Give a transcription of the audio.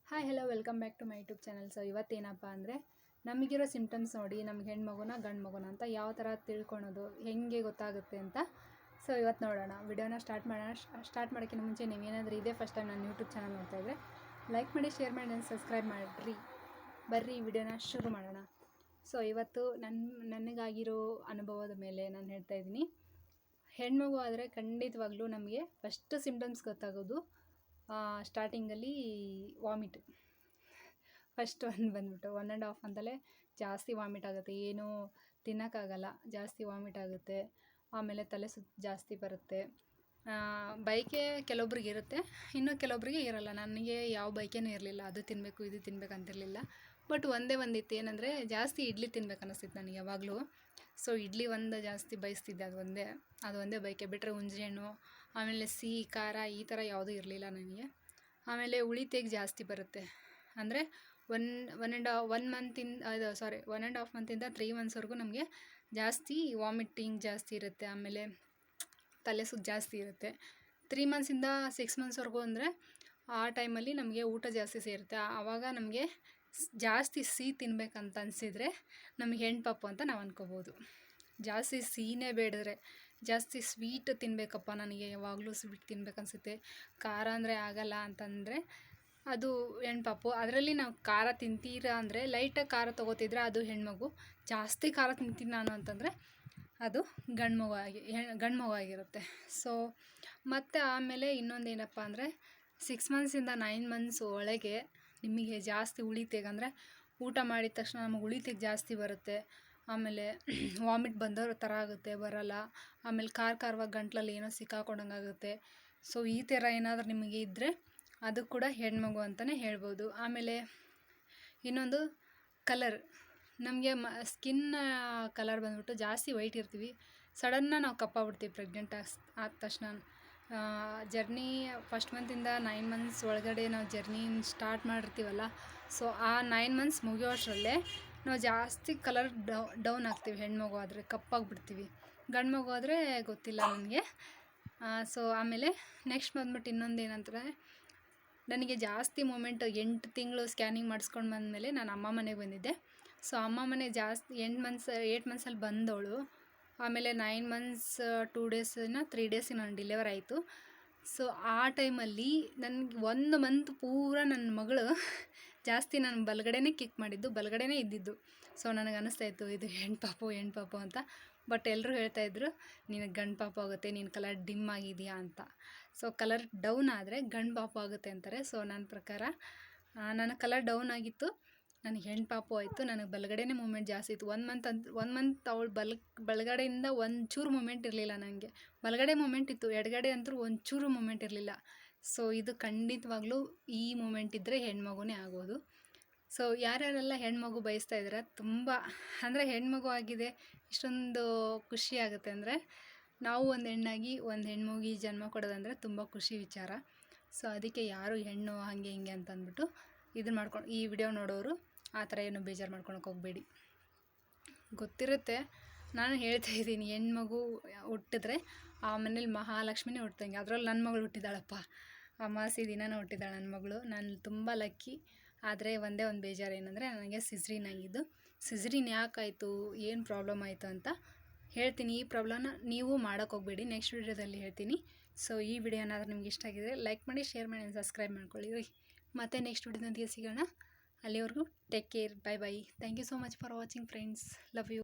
Hi hello welcome back to my YouTube channel. So ಇವತ್ತೇನಪ್ಪ ಅಂದರೆ ನಮಗಿರೋ ಸಿಮ್ಟಮ್ಸ್ ನೋಡಿ ನಮ್ಗೆ ಹೆಣ್ಣು ಮಗುನ ಗಂಡು ಮಗುನ ಅಂತ ಯಾವ ಥರ ತಿಳ್ಕೊಳೋದು ಹೆಂಗೆ ಗೊತ್ತಾಗುತ್ತೆ ಅಂತ. ಸೊ ಇವತ್ತು ನೋಡೋಣ. ವಿಡಿಯೋನ ಸ್ಟಾರ್ಟ್ ಮಾಡೋಕ್ಕಿಂತ ಮುಂಚೆ ನೀವೇನಾದರೂ ಇದೇ ಫಸ್ಟ್ ಟೈಮ್ ನಾನು ಯೂಟ್ಯೂಬ್ ಚಾನಲ್ ನೋಡ್ತಾಯಿದ್ರೆ ಲೈಕ್ ಮಾಡಿ, ಶೇರ್ ಮಾಡಿ, ನಾನು ಸಬ್ಸ್ಕ್ರೈಬ್ ಮಾಡಿರಿ. ಬರ್ರಿ ವಿಡಿಯೋನ ಶುರು ಮಾಡೋಣ. ಸೊ ಇವತ್ತು ನನಗಾಗಿರೋ ಅನುಭವದ ಮೇಲೆ ನಾನು ಹೇಳ್ತಾ ಇದ್ದೀನಿ. ಹೆಣ್ಮಗು ಆದರೆ ಖಂಡಿತವಾಗ್ಲೂ ನಮಗೆ ಫಸ್ಟ್ ಸಿಮ್ಟಮ್ಸ್ ಗೊತ್ತಾಗೋದು ಸ್ಟಾರ್ಟಿಂಗಲ್ಲಿ ವಾಮಿಟ್. ಫಸ್ಟ್ ಬಂದ್ಬಿಟ್ಟು 1.5 ಮಂತಲ್ಲೇ ಜಾಸ್ತಿ ವಾಮಿಟ್ ಆಗುತ್ತೆ, ಏನೂ ತಿನ್ನೋಕ್ಕಾಗಲ್ಲ, ಜಾಸ್ತಿ ವಾಮಿಟ್ ಆಗುತ್ತೆ. ಆಮೇಲೆ ತಲೆ ಸುತ್ತು ಜಾಸ್ತಿ ಬರುತ್ತೆ. ಬೈಕೆ ಕೆಲವೊಬ್ರಿಗೆ ಇರುತ್ತೆ, ಇನ್ನು ಕೆಲವೊಬ್ರಿಗೆ ಇರೋಲ್ಲ. ನನಗೆ ಯಾವ ಬೈಕೇನೂ ಇರಲಿಲ್ಲ, ಅದು ತಿನ್ನಬೇಕು ಇದು ತಿನ್ಬೇಕು ಅಂತಿರಲಿಲ್ಲ. ಬಟ್ ಒಂದಿತ್ತು ಏನಂದರೆ ಜಾಸ್ತಿ ಇಡ್ಲಿ ತಿನ್ಬೇಕು ಅನ್ನಿಸ್ತಿತ್ತು ನನಗೆ ಯಾವಾಗಲೂ. ಸೊ ಇಡ್ಲಿ ಒಂದು ಜಾಸ್ತಿ ಬಯಸ್ತಿದ್ದೆ, ಅದು ಒಂದೇ ಬೈಕೆ. ಬಿಟ್ಟರೆ ಹುಂಜೆಹಣ್ಣು, ಆಮೇಲೆ ಸಿಹಿ ಖಾರ ಈ ಥರ ಯಾವುದೂ ಇರಲಿಲ್ಲ ನನಗೆ. ಆಮೇಲೆ ಉಳಿತೆಗೆ ಜಾಸ್ತಿ ಬರುತ್ತೆ, ಅಂದರೆ 1.5 ಮಂತಿಂದ 3 ಮಂತ್ಸ್ವರೆಗೂ ನಮಗೆ ಜಾಸ್ತಿ ವಾಮಿಟಿಂಗ್ ಜಾಸ್ತಿ ಇರುತ್ತೆ. ಆಮೇಲೆ ತಲೆ ಸುತ್ತು ಜಾಸ್ತಿ ಇರುತ್ತೆ. 3 ಮಂತ್ಸಿಂದ 6 ಮಂತ್ಸ್ವರೆಗೂ ಅಂದರೆ ಆ ಟೈಮಲ್ಲಿ ನಮಗೆ ಊಟ ಜಾಸ್ತಿ ಸೇರುತ್ತೆ. ಆವಾಗ ನಮಗೆ ಜಾಸ್ತಿ ಸಿಹಿ ತಿನ್ಬೇಕಂತ ಅನಿಸಿದರೆ ನಮಗೆ ಹೆಣ್ಣು ಪಾಪು ಅಂತ ನಾವು ಅಂದ್ಕೋಬೋದು. ಜಾಸ್ತಿ ಸಿಹಿನೇ ಬೇಡಿದ್ರೆ, ಜಾಸ್ತಿ ಸ್ವೀಟ್ ತಿನ್ನಬೇಕಪ್ಪ, ನನಗೆ ಯಾವಾಗಲೂ ಸ್ವೀಟ್ ತಿನ್ಬೇಕನ್ಸುತ್ತೆ, ಖಾರ ಅಂದರೆ ಆಗಲ್ಲ ಅಂತಂದರೆ ಅದು ಹೆಣ್ಪಾಪು. ಅದರಲ್ಲಿ ನಾವು ಖಾರ ತಿಂತೀರಾ ಅಂದರೆ ಲೈಟಾಗಿ ಖಾರ ತೊಗೋತಿದ್ರೆ ಅದು ಹೆಣ್ಮಗು. ಜಾಸ್ತಿ ಖಾರ ತಿಂತೀನಿ ನಾನು ಅಂತಂದರೆ ಅದು ಗಂಡು ಮಗು ಆಗಿರುತ್ತೆ. ಸೊ ಮತ್ತು ಆಮೇಲೆ ಇನ್ನೊಂದು ಏನಪ್ಪ ಅಂದರೆ 6 ಮಂತ್ಸಿಂದ 9 ಮಂತ್ಸ್ ಒಳಗೆ ನಿಮಗೆ ಜಾಸ್ತಿ ಉಳಿತೆಗೆ, ಅಂದರೆ ಊಟ ಮಾಡಿದ ತಕ್ಷಣ ನಮಗೆ ಉಳಿತೆಗೆ ಜಾಸ್ತಿ ಬರುತ್ತೆ. ಆಮೇಲೆ ವಾಮಿಟ್ ಬಂದವ್ರ ಥರ ಆಗುತ್ತೆ, ಬರೋಲ್ಲ. ಆಮೇಲೆ ಖಾರವಾಗಿ ಗಂಟ್ಲಲ್ಲಿ ಏನೋ ಸಿಕ್ಕಾಕೊಂಡಂಗೆ ಆಗುತ್ತೆ. ಸೊ ಈ ಥರ ಏನಾದರೂ ನಿಮಗೆ ಇದ್ದರೆ ಅದು ಕೂಡ ಹೆಣ್ಮಗು ಅಂತಲೇ ಹೇಳ್ಬೋದು. ಆಮೇಲೆ ಇನ್ನೊಂದು ಕಲರ್, ನಮಗೆ ಸ್ಕಿನ್ ಕಲರ್ ಬಂದ್ಬಿಟ್ಟು ಜಾಸ್ತಿ ವೈಟ್ ಇರ್ತೀವಿ, ಸಡನ್ನಾಗಿ ನಾವು ಕಪ್ಪಾಗ್ಬಿಡ್ತೀವಿ ಪ್ರೆಗ್ನೆಂಟ್ ಆದ ತಕ್ಷಣ. ಜರ್ನಿ ಫಸ್ಟ್ ಮಂತಿಂದ 9 ಮಂತ್ಸ್ ಒಳಗಡೆ ನಾವು ಜರ್ನಿ ಸ್ಟಾರ್ಟ್ ಮಾಡಿರ್ತೀವಲ್ಲ, ಸೊ ಆ 9 ಮಂತ್ಸ್ ಮುಗಿಯೋಷ್ಟರಲ್ಲೇ ನಾವು ಜಾಸ್ತಿ ಕಲರ್ ಡೌನ್ ಆಗ್ತೀವಿ. ಹೆಣ್ಮಗು ಆದರೆ ಕಪ್ಪಾಗಿಬಿಡ್ತೀವಿ, ಗಂಡು ಮಗು ಆದರೆ ಗೊತ್ತಿಲ್ಲ ನನಗೆ. ಸೊ ಆಮೇಲೆ ನೆಕ್ಸ್ಟ್ ಬಂದ್ಬಿಟ್ಟು ಇನ್ನೊಂದು ಏನಂತಾರೆ, ನನಗೆ ಜಾಸ್ತಿ ಮೂಮೆಂಟ್ 8 ತಿಂಗಳು ಸ್ಕ್ಯಾನಿಂಗ್ ಮಾಡಿಸ್ಕೊಂಡು ಬಂದಮೇಲೆ ನಾನು ಅಮ್ಮ ಮನೆಗೆ ಬಂದಿದ್ದೆ. ಸೊ ಅಮ್ಮ ಮನೆ ಜಾಸ್ತಿ 8 ಮಂತ್ಸಲ್ಲಿ ಬಂದವಳು. ಆಮೇಲೆ 9 ಮಂತ್ಸ್ 2 ಡೇಸಿನ 3 ಡೇಸಿಗೆ ನಾನು ಡಿಲಿವರ್ ಆಯಿತು. ಸೊ ಆ ಟೈಮಲ್ಲಿ ನನಗೆ 1 ಮಂತ್ ಪೂರ ನನ್ನ ಮಗಳು ಜಾಸ್ತಿ ನಾನು ಬಲಗಡೆನೇ ಕಿಕ್ ಮಾಡಿದ್ದು, ಬಲಗಡೆನೇ ಇದ್ದಿದ್ದು. ಸೊ ನನಗೆ ಅನ್ನಿಸ್ತಾಯಿತ್ತು ಇದು ಹೆಣ್ಣು ಪಾಪು ಅಂತ. ಬಟ್ ಎಲ್ಲರೂ ಹೇಳ್ತಾಯಿದ್ರು ನಿನಗೆ ಗಂಡು ಪಾಪು ಆಗುತ್ತೆ, ನೀನು ಕಲರ್ ಡಿಮ್ ಆಗಿದೆಯಾ ಅಂತ. ಸೊ ಕಲರ್ ಡೌನ್ ಆದರೆ ಗಂಡು ಪಾಪು ಆಗುತ್ತೆ ಅಂತಾರೆ. ಸೊ ನನ್ನ ಪ್ರಕಾರ ನನ್ನ ಕಲರ್ ಡೌನ್ ಆಗಿತ್ತು, ನನಗೆ ಹೆಣ್ಣು ಪಾಪು ಆಯಿತು. ನನಗೆ ಬಲಗಡೆನೇ ಮೂಮೆಂಟ್ ಜಾಸ್ತಿ ಇತ್ತು. 1 ಮಂತ್ ಅವಳು ಬಲಗಡೆಯಿಂದ ಒಂಚೂರು ಮೂಮೆಂಟ್ ಇರಲಿಲ್ಲ ನನಗೆ. ಬಲಗಡೆ ಮೂಮೆಂಟ್ ಇತ್ತು, ಎಡಗಡೆ ಅಂತೂ ಒಂಚೂರು ಮೂಮೆಂಟ್ ಇರಲಿಲ್ಲ. ಸೊ ಇದು ಖಂಡಿತವಾಗ್ಲೂ ಈ ಮೂಮೆಂಟ್ ಇದ್ದರೆ ಹೆಣ್ಮಗುನೇ ಆಗೋದು. ಸೊ ಯಾರ್ಯಾರೆಲ್ಲ ಹೆಣ್ಮಗು ಬಯಸ್ತಾ ಇದ್ದಾರೆ, ತುಂಬ ಅಂದರೆ ಹೆಣ್ಮಗು ಆಗಿದೆ ಇಷ್ಟೊಂದು ಖುಷಿ ಆಗುತ್ತೆ ಅಂದರೆ, ನಾವು ಒಂದು ಹೆಣ್ಣಾಗಿ ಒಂದು ಹೆಣ್ಮಗಿಗೆ ಜನ್ಮ ಕೊಡೋದಂದರೆ ತುಂಬ ಖುಷಿ ವಿಚಾರ. ಸೊ ಅದಕ್ಕೆ ಯಾರು ಹೆಣ್ಣು ಹಾಗೆ ಹಿಂಗೆ ಅಂತ ಅಂದ್ಬಿಟ್ಟು ಇದನ್ನು ಮಾಡ್ಕೊಂಡು ಈ ವಿಡಿಯೋ ನೋಡೋರು ಆ ಥರ ಏನು ಬೇಜಾರು ಮಾಡ್ಕೊಳಕ್ಕೆ ಹೋಗಬೇಡಿ. ಗೊತ್ತಿರುತ್ತೆ, ನಾನು ಹೇಳ್ತಾ ಇದ್ದೀನಿ, ಹೆಣ್ಮಗು ಹುಟ್ಟಿದ್ರೆ ಆ ಮನೇಲಿ ಮಹಾಲಕ್ಷ್ಮಿನೇ ಹುಟ್ಟಂಗೆ. ಅದರಲ್ಲಿ ನನ್ನ ಮಗಳು ಹುಟ್ಟಿದಾಳಪ್ಪ, ಅಮಾವಾಸ್ಯೆ ದಿನನೇ ಹುಟ್ಟಿದಾಳೆ ನನ್ನ ಮಗಳು. ನಾನು ತುಂಬ ಲಕ್ಕಿ. ಆದರೆ ಒಂದೇ ಒಂದು ಬೇಜಾರು ಏನಂದರೆ ನನಗೆ ಸಿಸ್ರೀನ್ ಆಗಿದ್ದು. ಸಿಸ್ರೀನ್ ಯಾಕಾಯಿತು, ಏನು ಪ್ರಾಬ್ಲಮ್ ಆಯಿತು ಅಂತ ಹೇಳ್ತೀನಿ. ಈ ಪ್ರಾಬ್ಲಮ್ನ ನೀವು ಮಾಡೋಕ್ಕೆ ಹೋಗಬೇಡಿ, ನೆಕ್ಸ್ಟ್ ವಿಡಿಯೋದಲ್ಲಿ ಹೇಳ್ತೀನಿ. ಸೊ ಈ ವಿಡಿಯೋ ಏನಾದರೂ ನಿಮ್ಗೆ ಇಷ್ಟ ಆಗಿದ್ರೆ ಲೈಕ್ ಮಾಡಿ, ಶೇರ್ ಮಾಡಿ, ಸಬ್ಸ್ಕ್ರೈಬ್ ಮಾಡ್ಕೊಳ್ಳಿ ರೀ. ಮತ್ತು ನೆಕ್ಸ್ಟ್ ವಿಡಿಯೋದೊಂದಿಗೆ ಸಿಗೋಣ. ಅಲ್ಲಿವರೆಗೂ take care, bye. Thank you so much for watching friends, love you.